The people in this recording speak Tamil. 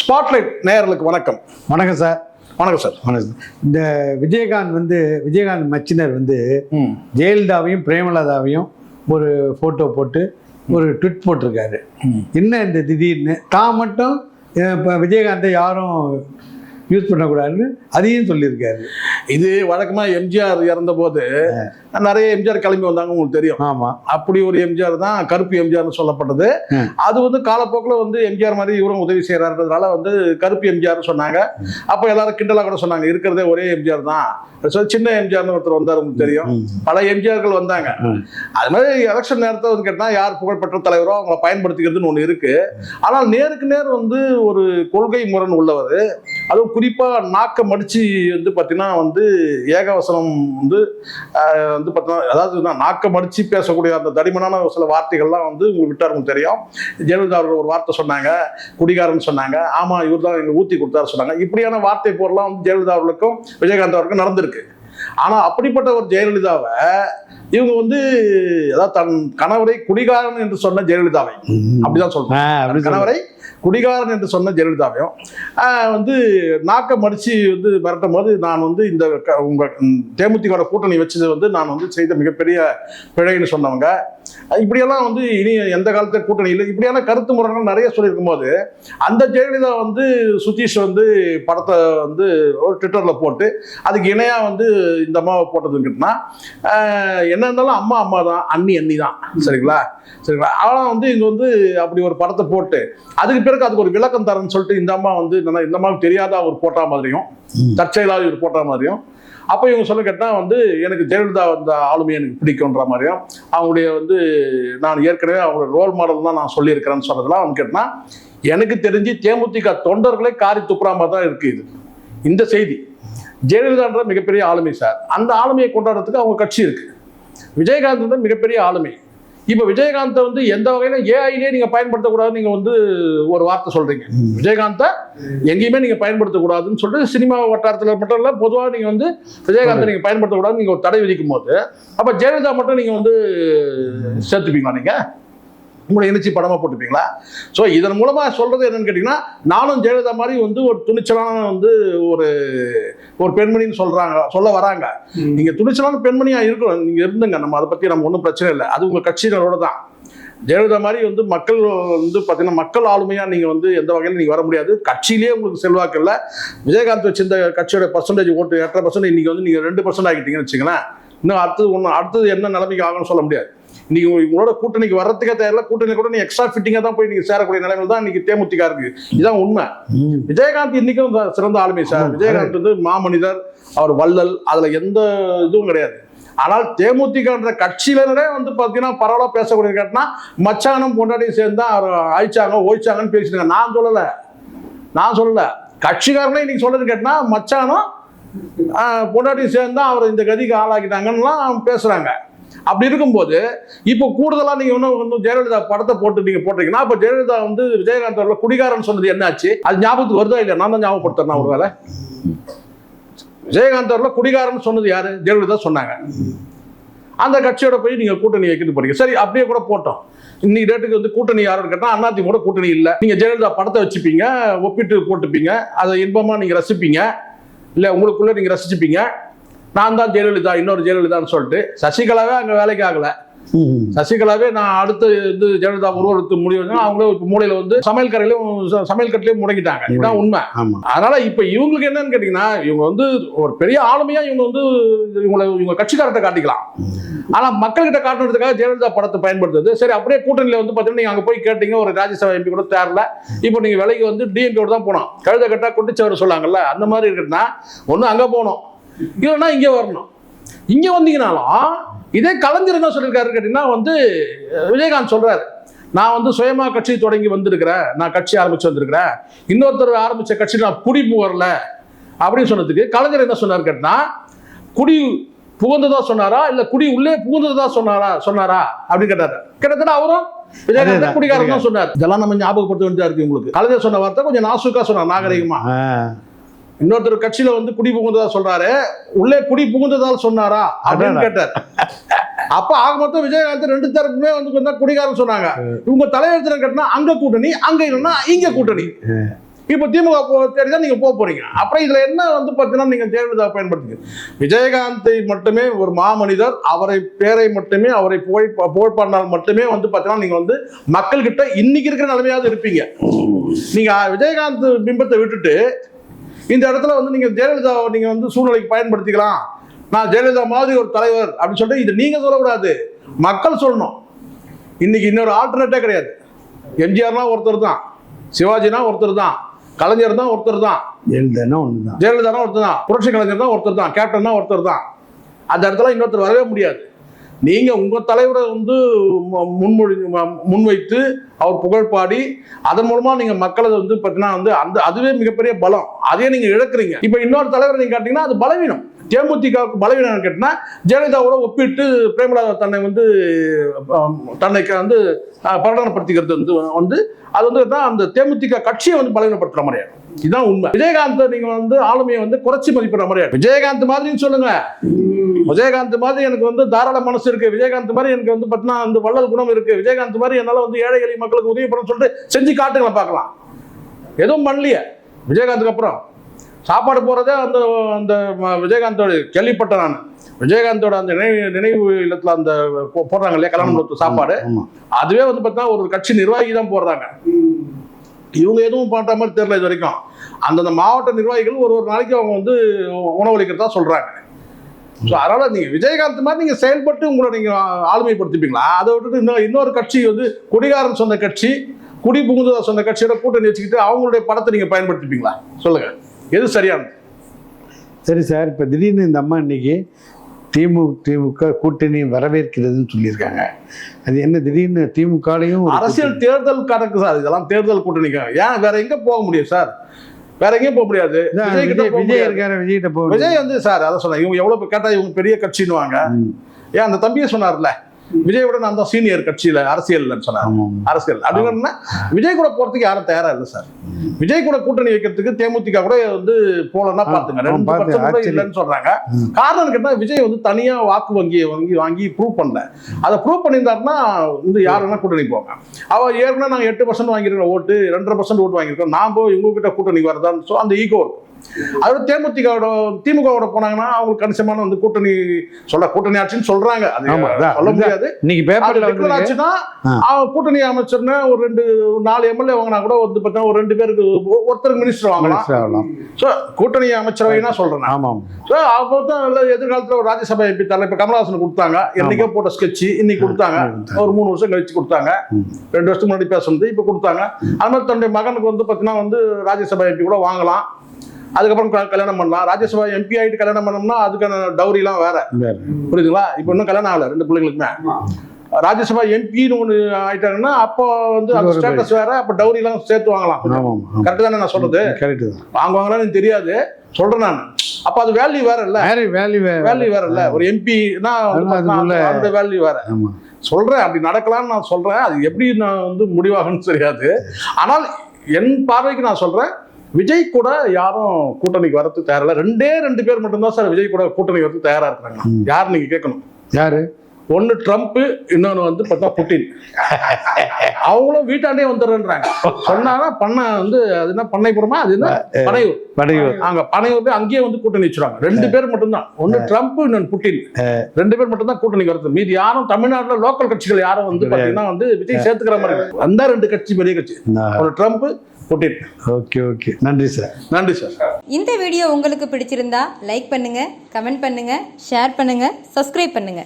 ஸ்பாட்லைட் நேயர்களுக்கு வணக்கம். வணக்கம் சார். வணக்கம் சார். வணக்கம். இந்த விஜயகாந்த் மச்சினர் ஜெயலலிதாவையும் பிரேமலதாவையும் ஒரு ஃபோட்டோ போட்டு ஒரு ட்விட் போட்டிருக்காரு. என்ன இந்த திடீர்னு தான் மட்டும் இப்போ விஜயகாந்தை யாரும் யூஸ் பண்ணக்கூடாதுன்னு அதையும் சொல்லியிருக்காரு. இது வழக்கமாக எம்ஜிஆர் இறந்த போது நிறைய எம்ஜிஆர் கிளம்பி வந்தாங்க, உங்களுக்கு தெரியும். ஆமாம், அப்படி ஒரு எம்ஜிஆர் தான் கருப்பு எம்ஜிஆர்னு சொல்லப்பட்டது. அது காலப்போக்கில் எம்ஜிஆர் மாதிரி இவரும் உதவி செய்யறாருன்றதுனால கருப்பு எம்ஜிஆர் சொன்னாங்க. அப்போ எல்லாரும் கிண்டலா கூட சொன்னாங்க, இருக்கிறதே ஒரே எம்ஜிஆர் தான். சின்ன எம்ஜிஆர்னு ஒருத்தர் வந்தார், உங்களுக்கு தெரியும். பல எம்ஜிஆர்கள் வந்தாங்க. அது மாதிரி எலெக்ஷன் நேரத்தை கேட்டால் யார் புகழ்பெற்ற தலைவரோ அவங்கள பயன்படுத்திக்கிறதுன்னு ஒன்று இருக்கு. ஆனால் நேருக்கு நேர் ஒரு கொள்கை முரண் உள்ளவர், அதுவும் குறிப்பா நாக்க மடிச்சு பார்த்தீங்கன்னா ஏகவசனம் பார்த்தீங்கன்னா, அதாவது நாக்க மடிச்சு பேசக்கூடிய அந்த தடிமனான சில வார்த்தைகள்லாம் உங்களுக்கு விட்டாருன்னு தெரியும். ஜெயலலிதா அவர்கள் ஒரு வார்த்தை சொன்னாங்க, குடிகாரன் சொன்னாங்க. ஆமா, இவர் தான் எங்க ஊத்தி கொடுத்தாரு சொன்னாங்க. இப்படியான வார்த்தை போரெல்லாம் ஜெயலலிதா அவர்களுக்கும் விஜயகாந்த் அவருக்கும் நடந்திருக்கு. ஆனா அப்படிப்பட்ட ஒரு ஜெயலலிதாவை இவங்க அதாவது தன் கணவரை குடிகாரன் என்று சொன்ன ஜெயலலிதாவை அப்படிதான் சொல்றாங்க. கணவரை குடிகாரன் என்று சொன்ன ஜெயலலிதாவையும் நாக்க மடிச்சு மிரட்டும் போது நான் இந்த உங்க தேமுதிக கூட்டணி வச்சது நான் செய்த மிகப்பெரிய பிழைன்னு சொன்னவங்க. இப்படியெல்லாம் இனி எந்த காலத்துல கூட்டணி இல்லை, இப்படியான கருத்து முறைகள் நிறைய சொல்லியிருக்கும் போது அந்த ஜெயலலிதா சுதீஷ் படத்தை ஒரு ட்விட்டர்ல போட்டு அதுக்கு இணையா இந்த அம்மாவை போட்டதுன்னா, என்ன இருந்தாலும் அம்மா அம்மா தான், அண்ணி தான், சரிங்களா? ஆனால் இங்க அப்படி ஒரு படத்தை போட்டு அதுக்கு பிறகு அதுக்கு ஒரு விளக்கம் தரேன்னு சொல்லிட்டு இந்த அம்மா இந்த அம்மாவுக்கு தெரியாத ஒரு போட்டா மாதிரியும் தற்செயலாக ஒரு போட்டா மாதிரியும், அப்போ இவங்க சொல்ல கேட்டால் எனக்கு ஜெயலலிதா ஆளுமை எனக்கு பிடிக்கும்ன்ற மாதிரியும், அவங்களுடைய நான் ஏற்கனவே அவங்களோட ரோல் மாடல் தான் நான் சொல்லியிருக்கிறேன்னு சொன்னதெல்லாம் அவங்க கேட்டா, எனக்கு தெரிஞ்சு தேமுதிக தொண்டர்களே காரி துப்புறாம தான் இருக்கு இந்த செய்தி. ஜெயலலிதான்ற மிகப்பெரிய ஆளுமை சார், அந்த ஆளுமையை கொண்டாடுறதுக்கு அவங்க கட்சி இருக்கு. விஜயகாந்த் மிகப்பெரிய ஆளுமை. இப்ப விஜயகாந்தை எந்த வகையில ஏஐலே நீங்க பயன்படுத்தக்கூடாது, நீங்க ஒரு வார்த்தை சொல்றீங்க. விஜயகாந்தை எங்கேயுமே நீங்க பயன்படுத்தக்கூடாதுன்னு சொல்லிட்டு சினிமா வட்டாரத்துல மட்டும் இல்ல, பொதுவாக நீங்க விஜயகாந்தை நீங்க பயன்படுத்தக்கூடாதுன்னு நீங்க ஒரு தடை விதிக்கும் போது, அப்ப ஜெயலலிதா மட்டும் நீங்க சேர்த்துப்பீங்களா? நீங்க உங்களை இணைச்சி படமா போட்டுப்பீங்களா? ஸோ இதன் மூலமா சொல்றது என்னன்னு கேட்டீங்கன்னா, நானும் ஜெயலலிதா மாதிரி ஒரு துணிச்சலான ஒரு பெண்மணின்னு சொல்ல வராங்க. நீங்க துணிச்சலான பெண்மணியா இருக்கணும், நீங்க இருந்துங்க, நம்ம அதை பத்தி நம்ம ஒன்றும் பிரச்சனை இல்லை. அது உங்க கட்சியினரோட தான். ஜெயலலிதா மாதிரி மக்கள் பார்த்தீங்கன்னா மக்கள் ஆளுமையா நீங்க எந்த வகையில நீங்க வர முடியாது. கட்சியிலேயே உங்களுக்கு செல்வாக்கு இல்லை. விஜயகாந்த் வச்சு இந்த கட்சியோட பர்சன்டேஜ் ஓட்டு 8% இன்னைக்கு நீங்க 2% ஆகிட்டீங்கன்னு வச்சுங்களேன். இன்னும் அடுத்தது என்ன நிலைமைக்கு ஆகும்னு சொல்ல முடியாது. நீங்க உங்களோட கூட்டணிக்கு வர்றதுக்கே தேவையில்ல, கூட்டணி கூட நீ எக்ஸ்ட்ரா ஃபிட்டிங்கா தான் போய் நீங்க சேரக்கூடிய நிலைமையில் தான் இன்னைக்கு தேமுதிக இருக்கு. இதுதான் உண்மை. விஜயகாந்த் இன்னைக்கும் சிறந்த ஆளுமை சார். விஜயகாந்த் மாமனிதர், அவர் வள்ளல், அதுல எந்த இதுவும் கிடையாது. ஆனால் தேமுதிகன்ற கட்சியிலே பாத்தீங்கன்னா பரவாயில்ல பேசக்கூடிய கேட்டா, மச்சானும் பொண்டாட்டியும் சேர்ந்து அவர் அழிச்சாங்க ஓய்ச்சாங்கன்னு பேசிட்டாங்க. நான் சொல்லல, கட்சிக்காரனே இன்னைக்கு சொல்றது கேட்டா, மச்சானும் பொண்டாட்டியும் சேர்ந்து அவர் இந்த கதிக்கு ஆளாக்கிட்டாங்கன்னு பேசுறாங்க. அப்படி இருக்கும்போது இப்போ கூடுதலா நீங்க இன்னும் ஜெயலலிதா படத்தை போட்டு நீங்க போட்டீங்கன்னா, அப்ப ஜெயலலிதா விஜயகாந்த் அவர்கள் குடிகாரன் சொன்னது என்னாச்சு? அது ஞாபகத்துக்கு வருதா இல்லையா? நான் தான் ஞாபகப்படுத்துறேன். ஒரு வேலை விஜயகாந்த் அவர்கள் குடிகாரன் சொன்னது யாரு? ஜெயலலிதா சொன்னாங்க. அந்த கட்சியோட போய் நீங்க கூட்டணி வைக்கிட்டு போறீங்க. சரி, அப்படியே கூட போட்டோம். இன்னைக்கு டேட்டுக்கு கூட்டணி யாருன்னு கேட்டா, அதிமுக கூட்டணி இல்லை. நீங்க ஜெயலலிதா படத்தை வச்சுப்பீங்க, ஒப்பிட்டு போட்டுப்பீங்க, அதை இன்பமா நீங்க ரசிப்பீங்க, இல்ல உங்களுக்குள்ள நீங்க ரசிச்சுப்பீங்க. நான் தான் ஜெயலலிதா, இன்னொரு ஜெயலலிதான்னு சொல்லிட்டு சசிகலாவே அங்க வேலைக்கு ஆகல. சசிகலாவே நான் அடுத்து ஜெயலலிதா உருவெடுத்து முடிவு, அவங்களே இப்ப மூலையில சமையல் கட்டிலையும் முடங்கிட்டாங்க. இதுதான் உண்மை. அதனால இப்ப இவங்களுக்கு என்னன்னு கேட்டீங்கன்னா, இவங்க ஒரு பெரிய ஆளுமையா இவங்க கட்சிக்காரத்தை காட்டிக்கலாம். ஆனா மக்கள்கிட்ட காட்டுறதுக்காக ஜெயலலிதா படத்தை பயன்படுத்துது. சரி, அப்படியே கூட்டணியில பாத்தீங்கன்னா நீங்க அங்க போய் கேட்டீங்க, ஒரு ராஜ்யசபா எம்பி கூட தேரல. இப்போ நீங்க விலைக்கு டிஎம்கே தான் போனோம். கழுத கட்டா குட்டிச்சவர் சொல்லாங்கல்ல, அந்த மாதிரி இருக்குன்னா ஒண்ணு அங்க போனோம், இல்லைன்னா இங்க வரணும். இங்க வந்தீங்கன்னாலும் இதே கலைஞர் என்ன சொல்லியிருக்காரு கேட்டீங்கன்னா, விஜயகாந்த் சொல்றாரு, நான் சுயமா கட்சி தொடங்கி வந்திருக்கிறேன், நான் கட்சி ஆரம்பிச்சு வந்திருக்கிறேன், இன்னொருத்தர் ஆரம்பிச்ச கட்சி நான் குடி புகரல அப்படின்னு சொன்னதுக்கு கலைஞர் என்ன சொன்னார் கேட்டா, குடி புகுந்ததா சொன்னாரா இல்ல குடி உள்ளே புகுந்ததா சொன்னாரா அப்படின்னு கேட்டாரு. கிட்டத்தட்ட அவரும் விஜயகாந்த் குடிகாரன் தான் சொன்னார். இதெல்லாம் நம்ம ஞாபகப்படுத்த வேண்டியதா இருக்கு. உங்களுக்கு கலைஞர் சொன்ன வார்த்தை கொஞ்சம் நாசுக்கா சொன்னார், நாகரிகமா. இன்னொருத்தர் கட்சியில குடி புகுந்ததா சொல்றாரு, உள்ளே குடி புகுந்ததால் சொன்னாரா அப்படின்னு கேட்டார். அப்ப ஆக மொத்தம் விஜயகாந்த் ரெண்டு தரப்புமே குடிகாரன் சொன்னாங்க. இவங்க தலையெழுத்துல கட்டினா அங்க கூட்டணி, அங்க இல்லைன்னா இங்க கூட்டணி. இப்போ திமுக தேடி தான் நீங்கள் போக போறீங்க. அப்புறம் இதில் என்ன வந்து பார்த்தீங்கன்னா நீங்கள் ஜெயலலிதா பயன்படுத்துங்க. விஜயகாந்தை மட்டுமே ஒரு மாமனிதர், அவரை பேரை மட்டுமே அவரை புகழ்பாடினால் மட்டுமே வந்து பார்த்தீங்கன்னா நீங்கள் வந்து மக்கள்கிட்ட இன்னைக்கு இருக்கிற நிலைமையாவது இருப்பீங்க. நீங்கள் விஜயகாந்த் பிம்பத்தை விட்டுட்டு இந்த இடத்துல வந்து நீங்கள் ஜெயலலிதாவை நீங்கள் வந்து சூழ்நிலைக்கு பயன்படுத்திக்கலாம். நான் ஜெயலலிதா மாதிரி ஒரு தலைவர் அப்படின்னு சொல்லிட்டு இது நீங்கள் சொல்லக்கூடாது, மக்கள் சொல்லணும். இன்னைக்கு இன்னொரு ஆல்டர்னேட்டே கிடையாது. எம்ஜிஆர்னா ஒருத்தர் தான், சிவாஜினா ஒருத்தர் தான், கலைஞர் தான் ஒருத்தர் தான், ஜெயலலிதானா ஒருத்தர் தான், புரட்சி கலைஞர் தான் ஒருத்தர் தான், கேப்டன் தான் ஒருத்தர் தான். அந்த இடத்துல இன்னொருத்தர் வரவே முடியாது. நீங்க உங்க தலைவரை வந்து முன்வைத்து அவர் புகழ்பாடி அதன் மூலமா நீங்க மக்களை வந்து பார்த்தீங்கன்னா வந்து அதுவே மிகப்பெரிய பலம். அதையே நீங்க இழக்கிறீங்க. இப்ப இன்னொரு தலைவரை நீங்க கேட்டீங்கன்னா அது பலவீனம். தேமுதிகவுக்கு பலவீனம் கேட்டீங்கன்னா ஜெயலலிதாவோட ஒப்பிட்டு பிரேமலதா தன்னை வந்து பிரகடனப்படுத்திக்கிறது வந்து அது வந்து தான் அந்த தேமுதிக கட்சியை வந்து பலவீனப்படுத்துற மாதிரியாது. இதுதான் உண்மை. விஜயகாந்த் நீங்க வந்து ஆளுமையை வந்து குறைச்சி மதிப்பிடுற மாதிரியாது. விஜயகாந்த் மாதிரின்னு சொல்லுங்க, விஜயகாந்த் மாதிரி எனக்கு வந்து தாராள மனசு இருக்கு, விஜயகாந்த் மாதிரி எனக்கு வந்து பார்த்தீங்கன்னா வந்து வள்ளல் குணம் இருக்கு, விஜயகாந்த் மாதிரி என்னால வந்து ஏழை எளிய மக்களுக்கு உதவி பண்ண சொல்லிட்டு செஞ்சு காட்டுங்களை பார்க்கலாம். எதுவும் பண்ணலையே. விஜயகாந்துக்கு அப்புறம் சாப்பாடு போறதே அந்த அந்த விஜயகாந்தோட கேள்விப்பட்டேன் நான். விஜயகாந்தோட அந்த நினைவு இல்லத்துல அந்த போடுறாங்க இல்லையா கல்யாணம் சாப்பாடு, அதுவே வந்து பார்த்தீங்கன்னா ஒரு கட்சி நிர்வாகி தான் போடுறாங்க. இவங்க எதுவும் பண்ற மாதிரி தெரியல இது வரைக்கும். அந்தந்த மாவட்ட நிர்வாகிகள் ஒரு நாளைக்கு அவங்க வந்து உணவளிக்கிறதா சொல்றாங்க. ஸோ அதனால நீங்க விஜயகாந்த் மாதிரி நீங்க செயல்பட்டு உங்களை நீங்க ஆளுமைப்படுத்திப்பீங்களா? அதை விட்டுட்டு இன்னொரு கட்சி வந்து குடிகாரன் சொன்ன கட்சி, குடி புகுந்ததா சொன்ன கட்சியோட கூட்டணி வச்சுக்கிட்டு அவங்களுடைய படத்தை நீங்க பயன்படுத்திப்பீங்களா? சொல்லுங்க, எது சரியானது? சரி சார், இப்போ திடீர்னு இந்த அம்மா இன்னைக்கு திமுக கூட்டணி வரவேற்கிறதுன்னு சொல்லியிருக்காங்க. அது என்ன திடீர்னு திமுகலையும் அரசியல் தேர்தல் கணக்கு சார், இதெல்லாம் தேர்தல் கூட்டணிக்காங்க. ஏன் வேற எங்க போக முடியும் சார்? வேற எங்கேயும் போக முடியாது. விஜய் இருக்காரு, விஜய்கிட்ட போக. விஜய் வந்து சார் அதை சொன்னா இவங்க எவ்வளவு கேட்டா இவங்க பெரிய கட்சின்னுவாங்க. ஏன் அந்த தம்பியை சொன்னார்ல, விஜயோட நான் தான் சீனியர் கட்சியில அரசியல் சொன்னார். அரசியல் அப்படின்னா விஜய் கூட போறதுக்கு யாரும் தயாரா இல்லை சார். விஜய் கூட கூட்டணி வைக்கிறதுக்கு தேமுதிக கூட வந்து போலன்னா பாத்துங்க 2% கூட இல்லைன்னு சொல்றாங்க. காரணம் கேட்டா விஜய் வந்து தனியா வாக்கு வாங்கி ப்ரூவ் பண்ணல. அதை ப்ரூவ் பண்ணியிருந்தாருன்னா வந்து யாருன்னா கூட்டணி போவாங்க. அவ ஏற்கனவே நாங்க 8% வாங்கியிருக்கிற ஓட்டு, 2.5% ஓட்டு வாங்கியிருக்கோம், நான் போய் இவங்க கிட்ட கூட்டணி வரதான்னு அந்த ஈகோ இருக்கும். அதோட திமுகவோட போனாங்கன்னா அவங்களுக்கு கணிசமான வந்து கூட்டணி ஆட்சின்னு சொல்றாங்க. அது சொல்ல முடியாது. இன்னைக்கு பேப்பர்ல ஆச்சுன்னா கூட்டணி அமைச்சர்னா ஒரு 4 எம்எல்ஏ வாங்கினா கூட வந்து பார்த்தா ஒரு 2 பேருக்கு ஒருத்தருக்கு மினிஸ்டர் வாங்கலாம். ஸோ கூட்டணி அமைச்சரவைனா சொல்றேன். ஆமாம். ஸோ அப்போ தான் எதிர்காலத்தில் ஒரு ராஜ்யசபா எம்பி தரல. இப்போ கமலஹாசன் கொடுத்தாங்க, என்னைக்கோ போட்ட ஸ்கெட்ச் இன்னைக்கு கொடுத்தாங்க, ஒரு 3 வருஷம் கழிச்சு கொடுத்தாங்க, 2 வருஷத்துக்கு முன்னாடி பேசுனது இப்போ கொடுத்தாங்க. அது மாதிரி தன்னுடைய மகனுக்கு வந்து பார்த்தீங்கன்னா வந்து ராஜ்யசபா எம்பி கூட வாங்கலாம். அதுக்கப்புறம் கல்யாணம் பண்ணலாம். ராஜ்யசபா எம்பி ஆகிட்டு கல்யாணம் பண்ணோம்னா அதுக்கான டவுரிலாம் வேற, புரியுதுங்களா? இப்போ இன்னும் கல்யாணம் ஆகல 2 பிள்ளைங்களுக்குமே. ராஜ்யசபா எம்பின்னு ஒன்று ஆயிட்டாங்கன்னா அப்போ வந்து அந்த ஸ்டேட்டஸ் வேற, அப்போ டவுரிலாம் சேர்த்து வாங்கலாம். கரெக்டு தானே நான் சொல்றது? வாங்குவாங்களான்னு எனக்கு தெரியாது, சொல்றேன் நான். அப்ப அது வேல்யூ வேற இல்ல, வேல்யூ வேற இல்ல. ஒரு எம்பினா அந்த வேல்யூ வேற. சொல்றேன், அப்படி நடக்கலாம்னு நான் சொல்றேன். அது எப்படி நான் வந்து முடிவாகணும்னு தெரியாது. ஆனால் என் பார்வைக்கு நான் சொல்றேன், விஜய் கூட யாரும் கூட்டணிக்கு வரதுக்கு தயாரில்ல. 2 பேர் மட்டும்தான் சார் விஜய் கூட கூட்டணிக்கு வரதுக்கு தயாரா இருக்காங்க. யார் நீங்க கேட்கணும்? யாரு? ஒன்னு ட்ரம்ப், இன்னொன்னு வந்து பார்த்தா புட்டின். அவங்களும் வீட்டாண்டே வந்துடுறாங்க. சொன்னாங்க பண்ண வந்து அது என்ன பண்ணைப்புறமா, அது என்ன பனையூர். அங்க பனையூர்ல அங்கேயே வந்து கூட்டணி வச்சுருவாங்க. 2 பேர் மட்டும்தான், ஒன்னு ட்ரம்ப் இன்னொன்னு புட்டின். 2 பேர் மட்டும் தான் கூட்டணிக்கு வருது. மீதி யாரும் தமிழ்நாட்டுல லோக்கல் கட்சிகள் யாரும் வந்து பாத்தீங்கன்னா வந்து விஜய் சேர்த்துக்கிற மாதிரி அந்த 2 கட்சி பெரிய கட்சி, ஒரு ட்ரம்ப் புட்டின். ஓகே, நன்றி சார். நன்றி சார். இந்த வீடியோ உங்களுக்கு பிடிச்சிருந்தா லைக் பண்ணுங்க, கமெண்ட் பண்ணுங்க, ஷேர் பண்ணுங்க, சப்ஸ்கிரைப் பண்ணுங்க.